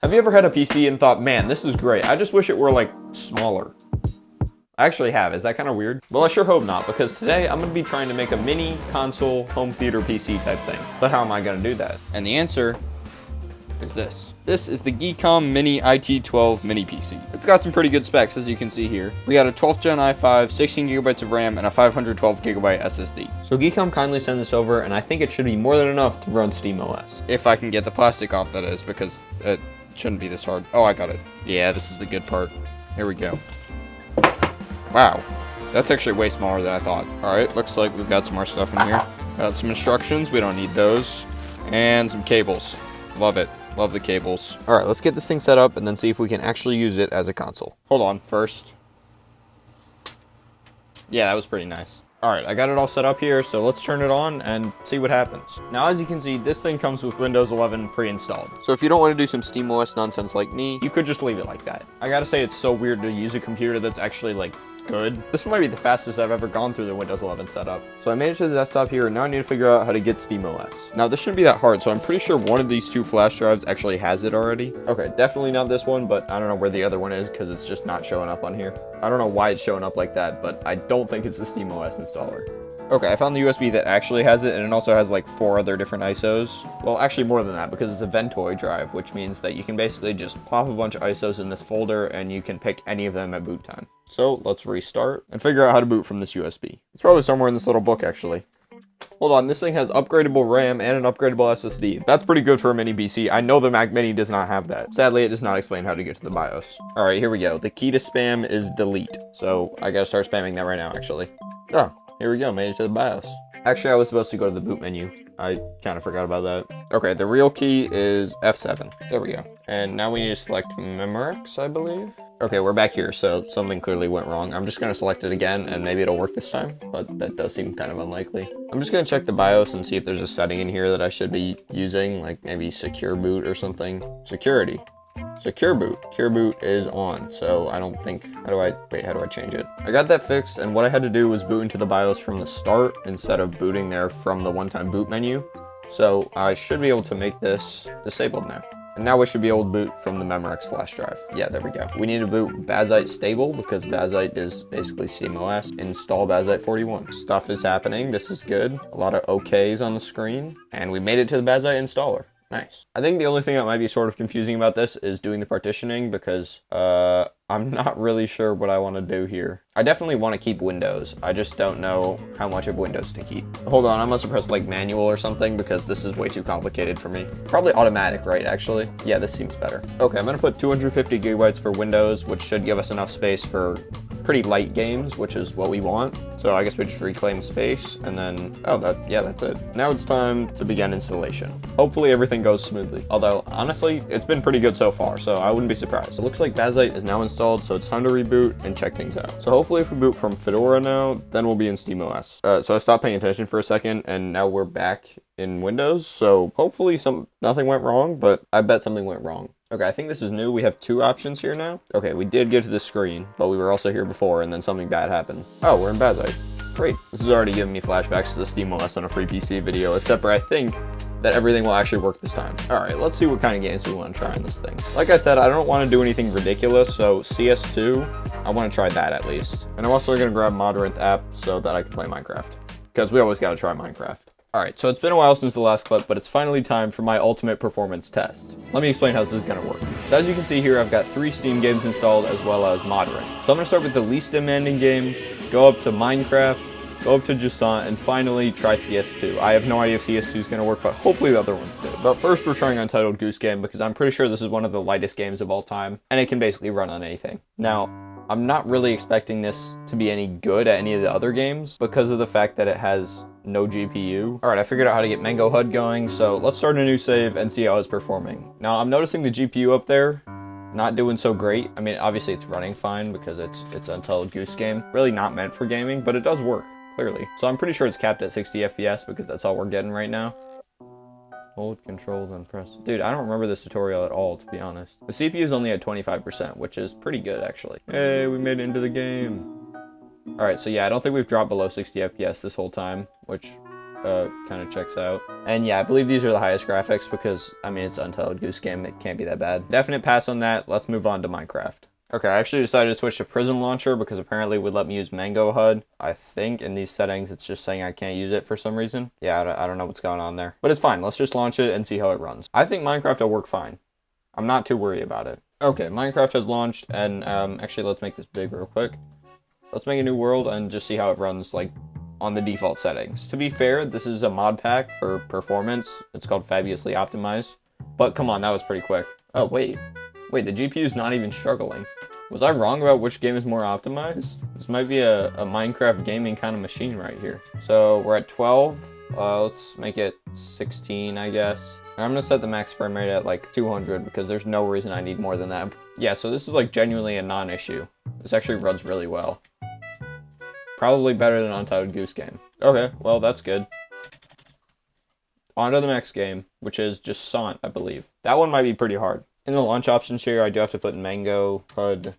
Have you ever had a PC and thought, man, this is great, I just wish it were like smaller? I actually have. Is that kind of weird? Well, I sure hope not, because today I'm going to be trying to make a mini console home theater PC type thing. But how am I going to do that? And the answer is this. This is the Geekom Mini IT12 Mini PC. It's got some pretty good specs, as you can see here. We got a 12th gen i5, 16 gigabytes of RAM, and a 512 gigabyte SSD. So Geekom kindly sent this over, and I think it should be more than enough to run SteamOS. If I can get the plastic off, that is, because it shouldn't be this hard. Oh, I got it. Yeah, this is the good part. Here we go. Wow, that's actually way smaller than I thought. All right, looks like we've got some more stuff in here. Got some instructions, we don't need those. And some cables. Love it, love the cables. All right, let's get this thing set up and then see if we can actually use it as a console. Hold on, first. Yeah, that was pretty nice. All right, I got it all set up here, so let's turn it on and see what happens. Now, as you can see, this thing comes with Windows 11 pre-installed. So if you don't want to do some SteamOS nonsense like me, you could just leave it like that. I gotta say, it's so weird to use a computer that's actually, like, good. This might be the fastest I've ever gone through the Windows 11 setup. So I made it to the desktop here, and now I need to figure out how to get SteamOS. Now, this shouldn't be that hard, so I'm pretty sure one of these two flash drives actually has it already. Okay, definitely not this one, but I don't know where the other one is because it's just not showing up on here. I don't know why it's showing up like that, but I don't think it's the SteamOS installer. Okay, I found the USB that actually has it, and it also has like 4 other different ISOs. Well, actually more than that, because it's a Ventoy drive, which means that you can basically just pop a bunch of ISOs in this folder, and you can pick any of them at boot time. So let's restart and figure out how to boot from this USB. It's probably somewhere in this little book, actually. Hold on, this thing has upgradable RAM and an upgradable SSD. That's pretty good for a mini PC. I know the Mac Mini does not have that. Sadly, it does not explain how to get to the BIOS. All right, here we go. The key to spam is delete. So I gotta start spamming that right now, actually. Oh. Here we go, made it to the BIOS. Actually, I was supposed to go to the boot menu. I kind of forgot about that. Okay, the real key is F7. There we go. And now we need to select Memorex, I believe. Okay, we're back here, so something clearly went wrong. I'm just gonna select it again, and maybe it'll work this time, but that does seem kind of unlikely. I'm just gonna check the BIOS and see if there's a setting in here that I should be using, like maybe secure boot or something. Security. Secure boot. Secure boot is on, so I don't think, how do I change it? I got that fixed, and what I had to do was boot into the BIOS from the start instead of booting there from the one-time boot menu. So I should be able to make this disabled now. And now we should be able to boot from the Memorex flash drive. Yeah, there we go. We need to boot Bazite stable because Bazite is basically SteamOS. Install Bazite 41. Stuff is happening. This is good. A lot of OKs on the screen. And we made it to the Bazite installer. Nice. I think the only thing that might be sort of confusing about this is doing the partitioning because I'm not really sure what I want to do here. I definitely want to keep Windows. I just don't know how much of Windows to keep. Hold on, I must have pressed like manual or something because this is way too complicated for me. Probably automatic, right, actually? Yeah, this seems better. Okay, I'm gonna put 250 gigabytes for Windows, which should give us enough space for pretty light games, which is what we want. So I guess we just reclaim space and then, yeah, that's it. Now it's time to begin installation. Hopefully everything goes smoothly. Although, honestly, it's been pretty good so far, so I wouldn't be surprised. It looks like Bazite is now installed, so it's time to reboot and check things out. So hopefully if we boot from Fedora now, then we'll be in SteamOS. So I stopped paying attention for a second, and now we're back in Windows, so hopefully nothing went wrong, but I bet something went wrong. Okay, I think this is new. We have 2 options here now. Okay, we did get to the screen, but we were also here before, and then something bad happened. Oh, we're in Bazite. Great. This is already giving me flashbacks to the SteamOS on a free PC video, except for I think that everything will actually work this time. All right, let's see what kind of games we want to try on this thing. Like I said, I don't want to do anything ridiculous, so CS2, I want to try that at least. And I'm also going to grab Modrinth app so that I can play Minecraft, because we always got to try Minecraft. Alright, so it's been a while since the last clip, but it's finally time for my ultimate performance test. Let me explain how this is going to work. So as you can see here, I've got 3 Steam games installed as well as Modrinth. So I'm going to start with the least demanding game, go up to Minecraft, go up to Jusant, and finally try CS2. I have no idea if CS2 is going to work, but hopefully the other ones do. But first we're trying Untitled Goose Game because I'm pretty sure this is one of the lightest games of all time, and it can basically run on anything. Now, I'm not really expecting this to be any good at any of the other games because of the fact that it has no GPU. Alright, I figured out how to get Mango HUD going, so let's start a new save and see how it's performing. Now, I'm noticing the GPU up there not doing so great. I mean, obviously it's running fine because it's Untitled Goose Game. Really not meant for gaming, but it does work, clearly. So I'm pretty sure it's capped at 60 FPS because that's all we're getting right now. Hold control, then press. Dude, I don't remember this tutorial at all, to be honest. The CPU is only at 25%, which is pretty good, actually. Hey, we made it into the game. Alright, so yeah, I don't think we've dropped below 60 FPS this whole time, which kind of checks out. And yeah, I believe these are the highest graphics because, I mean, it's Untitled Goose Game. It can't be that bad. Definite pass on that. Let's move on to Minecraft. Okay, I actually decided to switch to Prism Launcher because apparently it would let me use Mango HUD. I think in these settings, it's just saying I can't use it for some reason. Yeah, I don't know what's going on there. But it's fine. Let's just launch it and see how it runs. I think Minecraft will work fine. I'm not too worried about it. Okay, Minecraft has launched, and actually, let's make this big real quick. Let's make a new world and just see how it runs, like, on the default settings. To be fair, this is a mod pack for performance. It's called Fabulously Optimized. But come on, that was pretty quick. Oh, wait. Wait, the GPU's not even struggling. Was I wrong about which game is more optimized? This might be a Minecraft gaming kind of machine right here. So we're at 12. Let's make it 16, I guess. And I'm gonna set the max frame rate at like 200 because there's no reason I need more than that. Yeah, so this is like genuinely a non-issue. This actually runs really well. Probably better than Untitled Goose Game. Okay, well that's good. On to the next game, which is just Sant, I believe. That one might be pretty hard. In the launch options here, I do have to put Mango HUD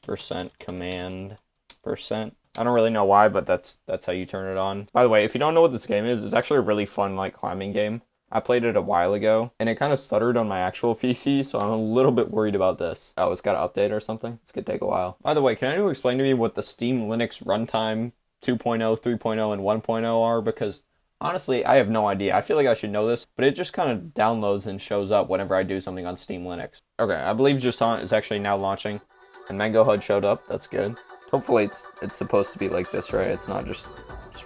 %command %. I don't really know why, but that's how you turn it on. By the way, if you don't know what this game is, it's actually a really fun like climbing game. I played it a while ago, and it kind of stuttered on my actual PC, so I'm a little bit worried about this. Oh, it's got to update or something? It's going to take a while. By the way, can anyone explain to me what the Steam Linux runtime 2.0, 3.0, and 1.0 are? Because honestly, I have no idea. I feel like I should know this, but it just kind of downloads and shows up whenever I do something on Steam Linux. Okay, I believe Jasant is actually now launching, and Mango HUD showed up. That's good. Hopefully it's supposed to be like this, right? It's not just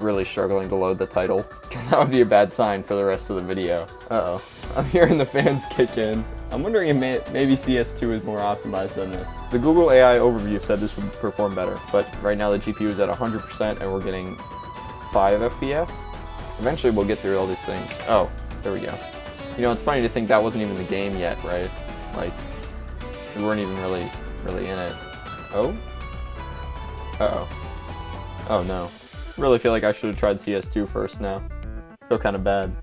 really struggling to load the title, because that would be a bad sign for the rest of the video. Uh-oh. I'm hearing the fans kick in. I'm wondering if maybe CS2 is more optimized than this. The Google AI overview said this would perform better, but right now the GPU is at 100% and we're getting 5 FPS. Eventually we'll get through all these things. Oh, there we go. You know, it's funny to think that wasn't even the game yet, right? Like, we weren't even really in it. Oh? Uh-oh. Oh no. Really feel like I should have tried CS2 first now. I feel kind of bad.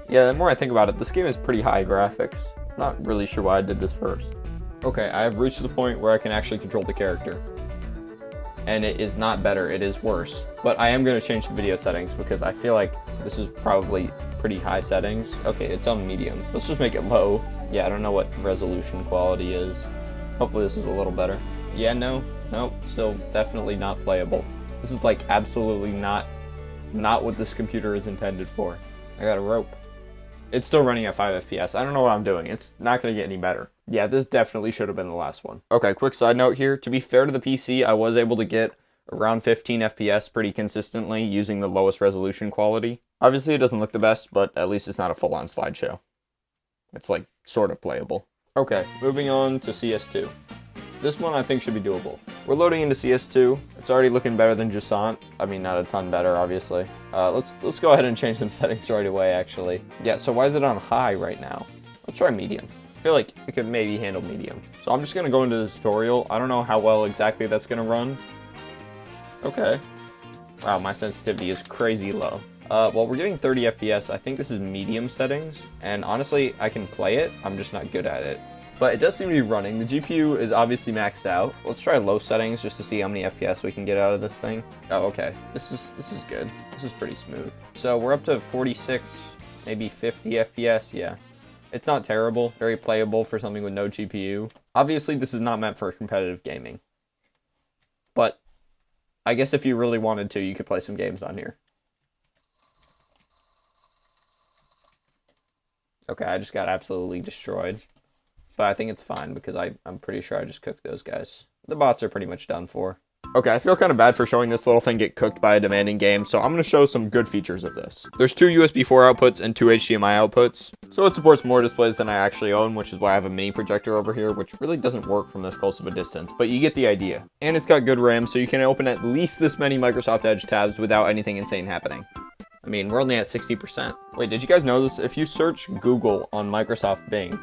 Yeah, the more I think about it, this game is pretty high graphics. Not really sure why I did this first. Okay, I have reached the point where I can actually control the character. And it is not better, it is worse. But I am going to change the video settings because I feel like this is probably pretty high settings. Okay, it's on medium. Let's just make it low. Yeah, I don't know what resolution quality is. Hopefully this is a little better. Yeah, nope, still definitely not playable. This is like absolutely not what this computer is intended for. I got a rope. It's still running at 5 FPS. I don't know what I'm doing. It's not going to get any better. Yeah, this definitely should have been the last one. Okay, quick side note here. To be fair to the PC, I was able to get around 15 FPS pretty consistently using the lowest resolution quality. Obviously, it doesn't look the best, but at least it's not a full-on slideshow. It's like sort of playable. Okay, moving on to CS2. This one I think should be doable. We're loading into CS2. It's already looking better than Jasant. I mean, not a ton better, obviously. Let's go ahead and change some settings right away, actually. Yeah, so why is it on high right now? Let's try medium. I feel like it could maybe handle medium. So I'm just gonna go into the tutorial. I don't know how well exactly that's gonna run. Okay. Wow, my sensitivity is crazy low. Well, we're getting 30 FPS. I think this is medium settings. And honestly, I can play it. I'm just not good at it. But it does seem to be running. The GPU is obviously maxed out. Let's try low settings just to see how many FPS we can get out of this thing. Oh, okay. This is good. This is pretty smooth. So we're up to 46, maybe 50 FPS. Yeah. It's not terrible. Very playable for something with no GPU. Obviously, this is not meant for competitive gaming. But I guess if you really wanted to, you could play some games on here. Okay, I just got absolutely destroyed. But I think it's fine because I'm pretty sure I just cooked those guys. The bots are pretty much done for. Okay, I feel kind of bad for showing this little thing get cooked by a demanding game, so I'm going to show some good features of this. There's 2 USB 4 outputs and 2 HDMI outputs, so it supports more displays than I actually own, which is why I have a mini projector over here, which really doesn't work from this close of a distance, but you get the idea. And it's got good RAM, so you can open at least this many Microsoft Edge tabs without anything insane happening. I mean, we're only at 60%. Wait, did you guys know this? If you search Google on Microsoft Bing,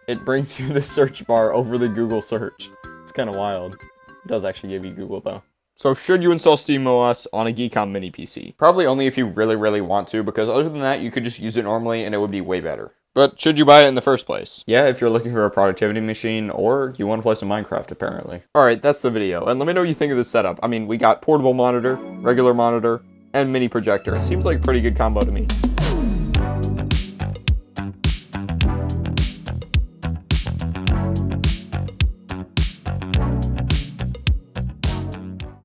it brings you the search bar over the Google search. It's kind of wild. It does actually give you Google, though. So should you install SteamOS on a Geekom Mini PC? Probably only if you really want to, because other than that, you could just use it normally and it would be way better. But should you buy it in the first place? Yeah, if you're looking for a productivity machine, or you want to play some Minecraft, apparently. Alright, that's the video, and let me know what you think of this setup. I mean, we got portable monitor, regular monitor, and mini projector. It seems like a pretty good combo to me.